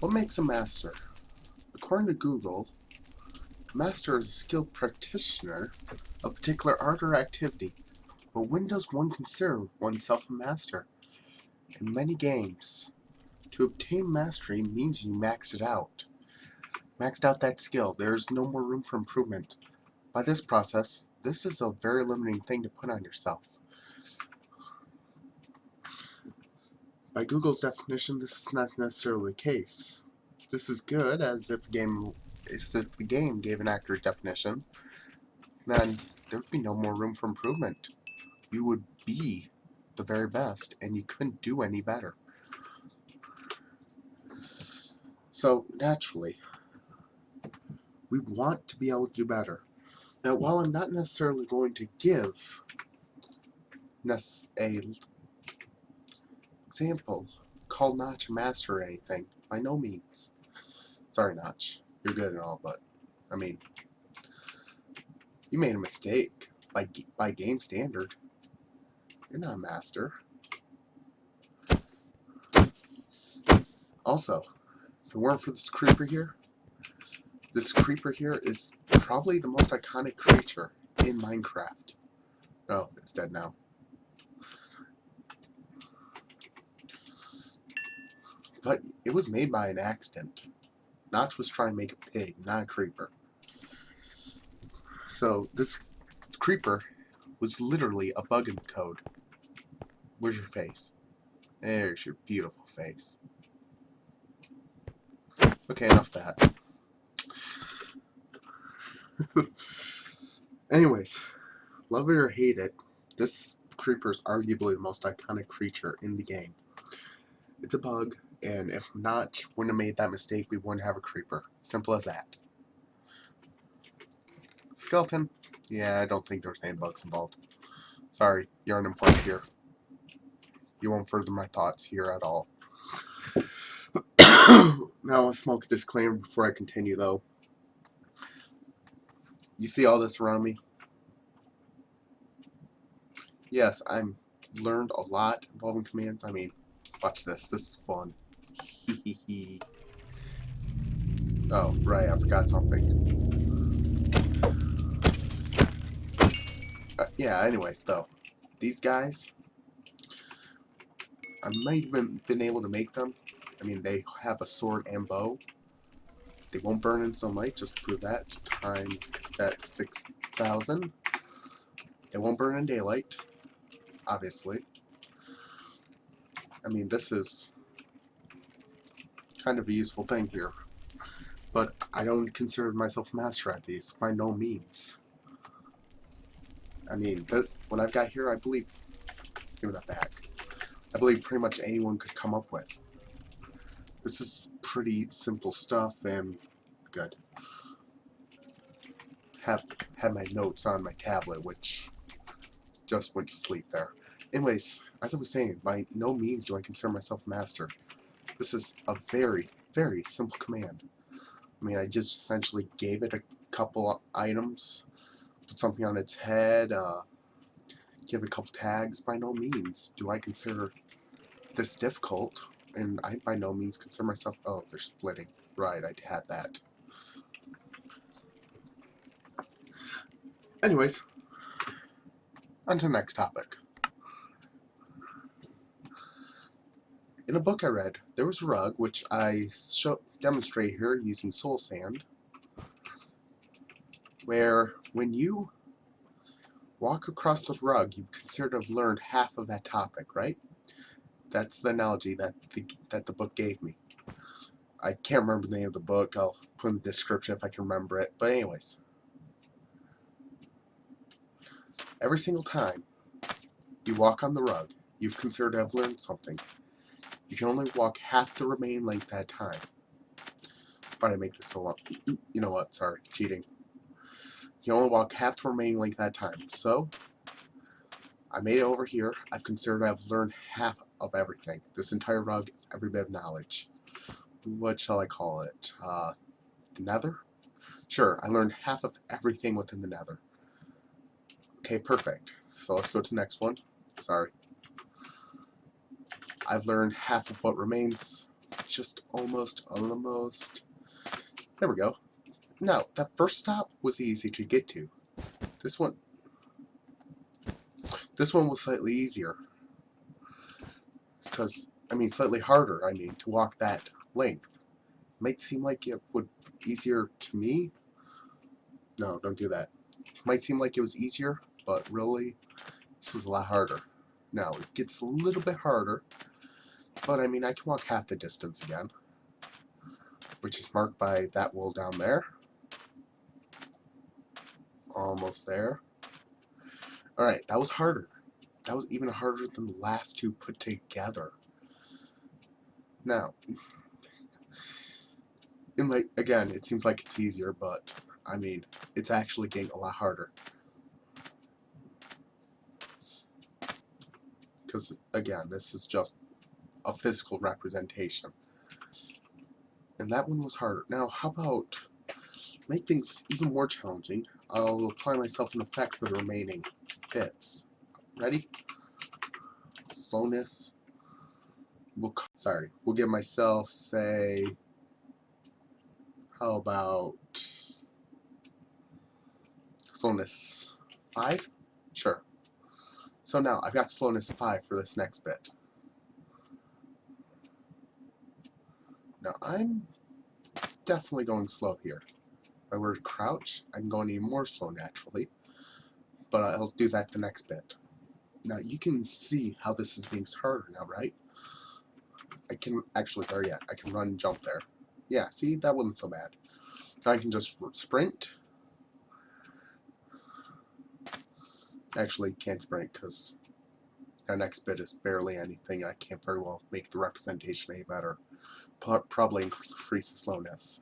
What makes a master? According to Google, a master is a skilled practitioner of a particular art or activity. But when does one consider oneself a master? In many games, to obtain mastery means you maxed it out. Maxed out that skill. There is no more room for improvement. By this process, this is a very limiting thing to put on yourself. By Google's definition, this is not necessarily the case. This is good, as if the game gave an accurate definition, then there would be no more room for improvement. You would be the very best, and you couldn't do any better. So, naturally, we want to be able to do better. Now, while I'm not necessarily going to give a example, call Notch a master or anything, by no means. Sorry, Notch. You're good and all, but, I mean, you made a mistake by game standard. You're not a master. Also, if it weren't for this creeper here is probably the most iconic creature in Minecraft. Oh, it's dead now. But it was made by an accident. Notch was trying to make a pig, not a creeper. So this creeper was literally a bug in the code. Where's your face? There's your beautiful face. Okay, enough of that. Anyways, love it or hate it, this creeper is arguably the most iconic creature in the game. It's a bug, and if Notch wouldn't have made that mistake, we wouldn't have a creeper. Simple as that. Skeleton? Yeah, I don't think there's any bugs involved. Sorry, you're uninformed here. You won't further my thoughts here at all. Now, a small disclaimer before I continue, though. You see all this around me? Yes, I'm learned a lot involving commands. I mean, watch this. This is fun. Oh, right, I forgot something. Yeah, anyways, though. These guys, I might have been able to make them. I mean, they have a sword and bow. They won't burn in sunlight, just to prove that. Time set 6,000. They won't burn in daylight, obviously. I mean, this is kind of a useful thing here. But I don't consider myself a master at these, by no means. I mean, what I've got here, I believe, give me that back. I believe pretty much anyone could come up with. This is pretty simple stuff and good. Have my notes on my tablet, which just went to sleep there. Anyways, as I was saying, by no means do I consider myself a master. This is a very, very simple command. I mean, I just essentially gave it a couple items, put something on its head, give it a couple tags. By no means do I consider this difficult, and I by no means consider myself... Oh, they're splitting. Right, I had that. Anyways, on to the next topic. In a book I read, there was a rug, which I demonstrate here using soul sand, where when you walk across this rug, you've considered to have learned half of that topic, right? That's the analogy that the book gave me. I can't remember the name of the book. I'll put in the description if I can remember it. But anyways, every single time you walk on the rug, you've considered to have learned something. You can only walk half the remaining length at a time. Why did I make this so long? You know what? Sorry, cheating. You only walk half the remaining length at a time. So, I made it over here. I've considered I've learned half of everything. This entire rug is every bit of knowledge. What shall I call it? The Nether? Sure, I learned half of everything within the Nether. Okay, perfect. So let's go to the next one. Sorry. I've learned half of what remains. just almost. There we go. Now, that first stop was easy to get to. This one was slightly easier. Because, I mean, slightly harder, I mean, to walk that length. Might seem like it would be easier to me. No, don't do that. Might seem like it was easier, but really, this was a lot harder. Now, it gets a little bit harder, but I mean, I can walk half the distance again, which is marked by that wall down there. Almost there. Alright, that was harder. That was even harder than the last two put together. Now, again, it seems like it's easier, but I mean, it's actually getting a lot harder. Because, again, this is just a physical representation. And that one was harder. Now, how about make things even more challenging? I'll apply myself an effect for the remaining bits. Ready? Slowness. We'll give myself, say, how about slowness 5? Sure. So now, I've got slowness 5 for this next bit. Now, I'm definitely going slow here. If I were to crouch, I'm going even more slow naturally. But I'll do that the next bit. Now, you can see how this is getting harder now, right? I can actually, or yeah, I can run and jump there. Yeah, see, that wasn't so bad. Now I can just sprint. Actually, can't sprint because our next bit is barely anything. I can't very well make the representation any better. Probably increase the slowness.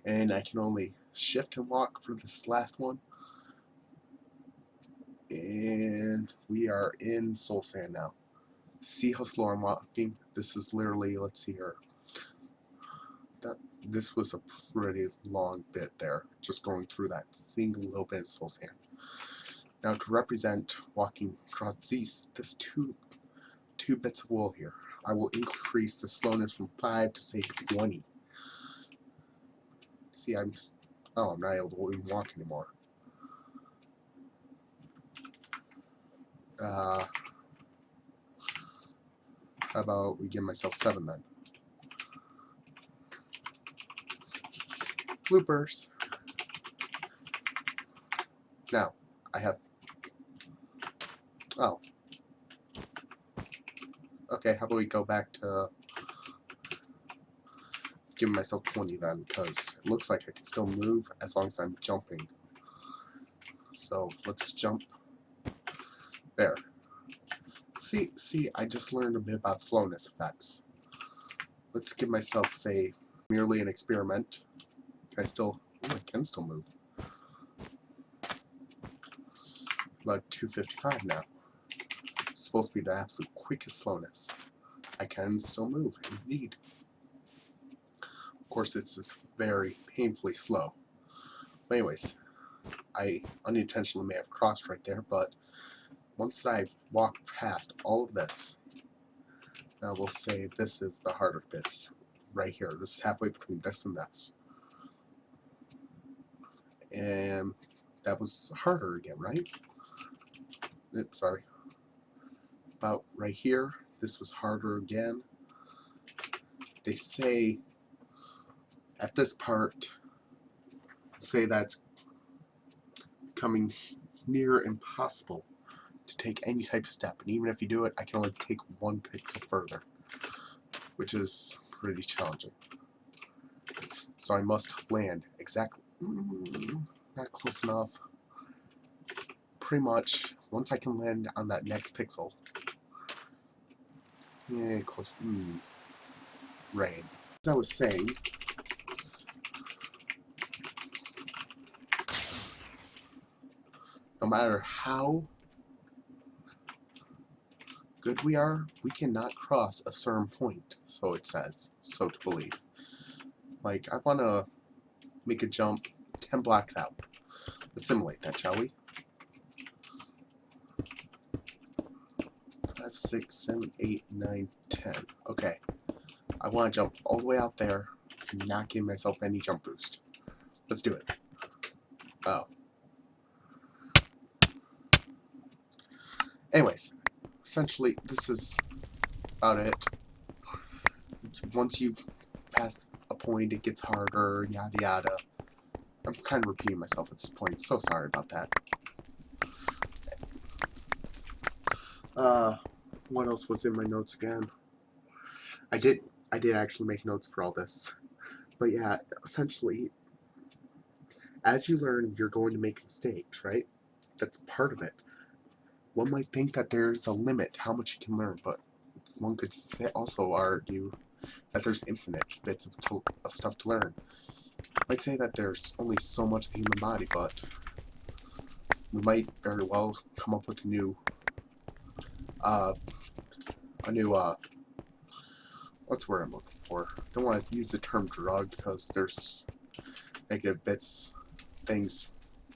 And I can only shift and walk for this last one. And we are in Soul Sand now. See how slow I'm walking? This is literally, let's see here. This was a pretty long bit there, just going through that single little bit of Soul Sand. Now to represent walking across this two bits of wool here, I will increase the slowness from 5 to say 20. See, I'm not able to even walk anymore. How about we give myself 7 then? Bloopers. Now, I have... Oh. Okay, how about we go back to... Give myself 20 then, because it looks like I can still move as long as I'm jumping. So, let's jump. There. See, I just learned a bit about slowness effects. Let's give myself, say, merely an experiment. Can I still... Oh, I can still move. About 255 now. It's supposed to be the absolute quickest slowness. I can still move, indeed. Of course, this is very painfully slow. But anyways, I unintentionally may have crossed right there, but once I've walked past all of this, now we'll say this is the harder bit right here. This is halfway between this and this. And that was harder again, right? Oops, sorry. About right here, this was harder again. They say at this part, say that's becoming near impossible to take any type of step, and even if you do it, I can only take 1 pixel further, which is pretty challenging. So I must land exactly, not close enough. Pretty much, once I can land on that next pixel, yeah, close, rain. As I was saying, no matter how good we are, we cannot cross a certain point, so it says, so to believe. Like, I want to make a jump 10 blocks out. Let's simulate that, shall we? 5, 6, 7, 8, 9, 10. Okay. I want to jump all the way out there and not give myself any jump boost. Let's do it. Oh. Anyways, essentially, this is about it. Once you pass a point, it gets harder, yada yada. I'm kind of repeating myself at this point, so sorry about that. What else was in my notes again? I did actually make notes for all this. But yeah, essentially, as you learn, you're going to make mistakes, right? That's part of it. One might think that there's a limit how much you can learn, but one could also argue that there's infinite bits of stuff to learn. I might say that there's only so much of the human body, but we might very well come up with a new what's the word I'm looking for? I don't want to use the term drug because there's negative things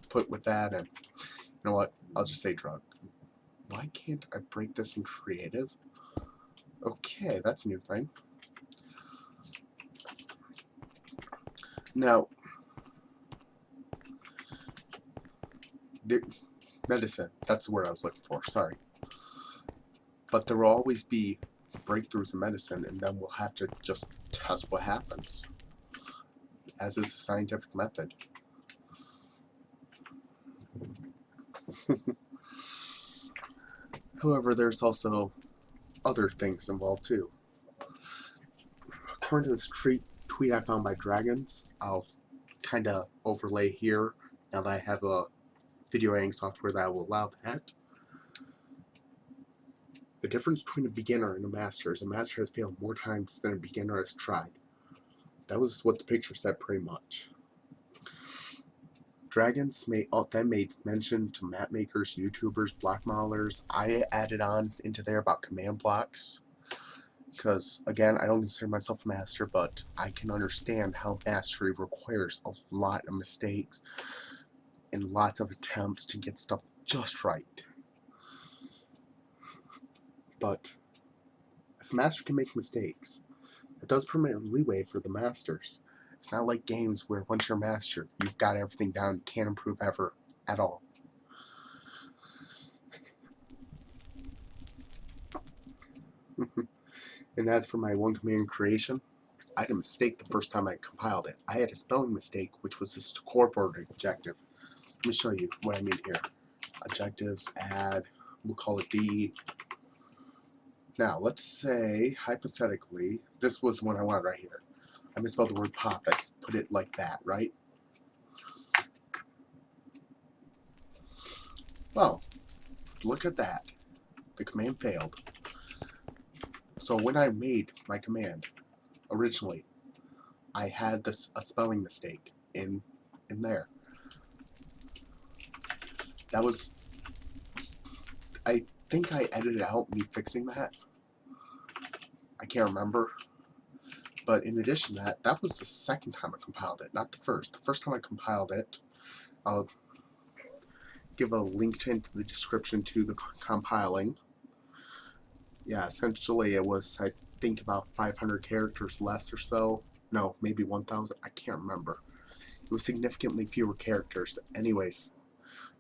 put with that, and you know what? I'll just say drug. Why can't I break this in creative? Okay, that's a new thing. Now, medicine, that's the word I was looking for, sorry. But there will always be breakthroughs in medicine, and then we'll have to just test what happens, as is the scientific method. However, there's also other things involved too. According to this tweet I found by Dragonz, I'll kind of overlay here now that I have a video editing software that will allow that. The difference between a beginner and a master is a master has failed more times than a beginner has tried. That was what the picture said pretty much. Dragonz then made mention to map makers, YouTubers, block modelers. I added on into there about command blocks. Because, again, I don't consider myself a master, but I can understand how mastery requires a lot of mistakes and lots of attempts to get stuff just right. But if a master can make mistakes, it does permit leeway for the masters. It's not like games where once you're a master, you've got everything down, you can't improve ever at all. And as for my one command creation, I had a mistake the first time I compiled it. I had a spelling mistake, which was this scoreboard objective. Let me show you what I mean here. Objectives, add, we'll call it B. Now, let's say, hypothetically, this was the one I wanted right here. I misspelled the word popped. I put it like that, right? Well, look at that. The command failed. So when I made my command, originally, I had a spelling mistake in there. That was, I think I edited out me fixing that. I can't remember. But in addition to that, that was the second time I compiled it, not the first. The first time I compiled it, I'll give a link into the description to the compiling. Yeah, essentially it was, I think, about 500 characters less or so. No, maybe 1,000. I can't remember. It was significantly fewer characters. Anyways,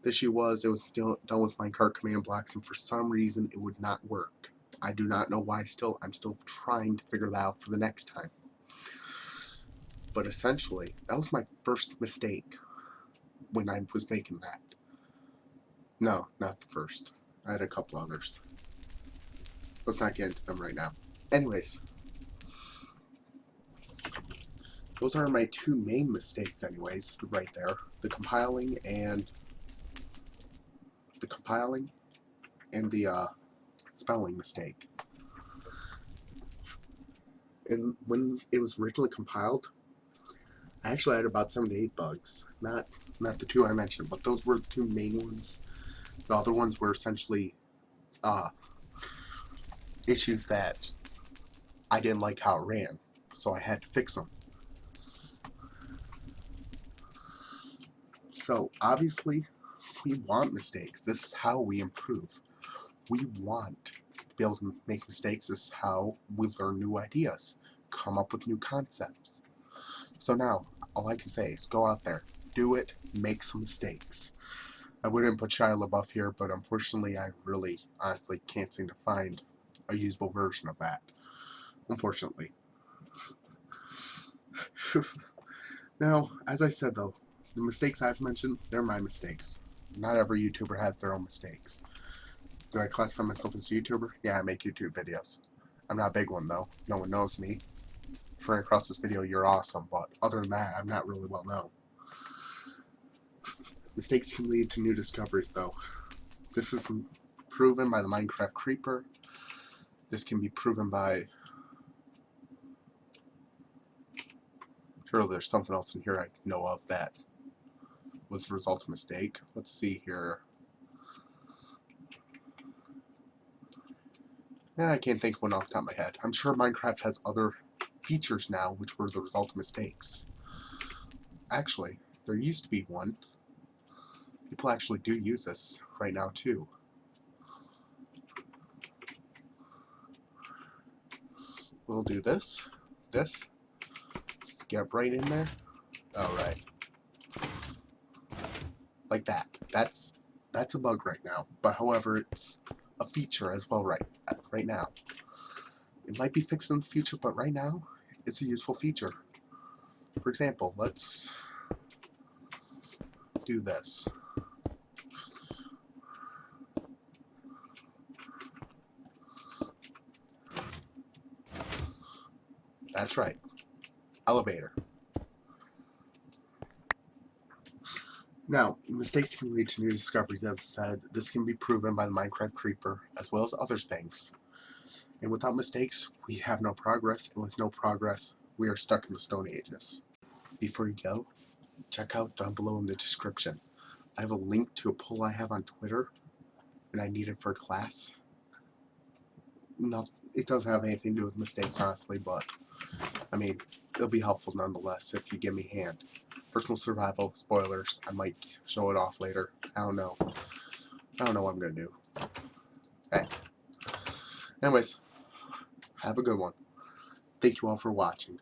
the issue was it was done with Minecraft command blocks, and for some reason it would not work. I do not know why still. I'm still trying to figure that out for the next time. But essentially, that was my first mistake when I was making that. No, not the first. I had a couple others. Let's not get into them right now. Anyways, those are my two main mistakes anyways, right there. The compiling and the spelling mistake. And when it was originally compiled, I actually had about 7 to 8 bugs. Not the two I mentioned, but those were the two main ones. The other ones were essentially issues that I didn't like how it ran, so I had to fix them. So obviously, we want mistakes. This is how we improve. We want to be able to make mistakes. This is how we learn new ideas. come up with new concepts. So now, all I can say is go out there, do it, make some mistakes. I wouldn't put Shia LaBeouf here, but unfortunately I really, honestly can't seem to find a usable version of that. Unfortunately. Now, as I said though, the mistakes I've mentioned, they're my mistakes. Not every YouTuber has their own mistakes. Do I classify myself as a YouTuber? Yeah, I make YouTube videos. I'm not a big one though. No one knows me. If you're across this video, you're awesome, but other than that, I'm not really well known. Mistakes can lead to new discoveries though. This is proven by the Minecraft Creeper. This can be proven by... Surely there's something else in here I know of that was the result of a mistake. Let's see here. Yeah, I can't think of one off the top of my head. I'm sure Minecraft has other features now which were the result of mistakes. Actually, there used to be one. People actually do use this right now too. We'll do this. Just get right in there. Alright. Like that. That's a bug right now. But however, it's a feature as well right now. It might be fixed in the future, but right now, it's a useful feature. For example, let's do this. That's right. Elevator. Now, mistakes can lead to new discoveries, as I said. This can be proven by the Minecraft Creeper, as well as other things. And without mistakes, we have no progress, and with no progress, we are stuck in the Stone Ages. Before you go, check out down below in the description. I have a link to a poll I have on Twitter, and I need it for a class. No, it doesn't have anything to do with mistakes, honestly, but, I mean, it'll be helpful nonetheless if you give me a hand. Personal survival, spoilers, I might show it off later. I don't know what I'm gonna do. Hey. Anyways, have a good one. Thank you all for watching.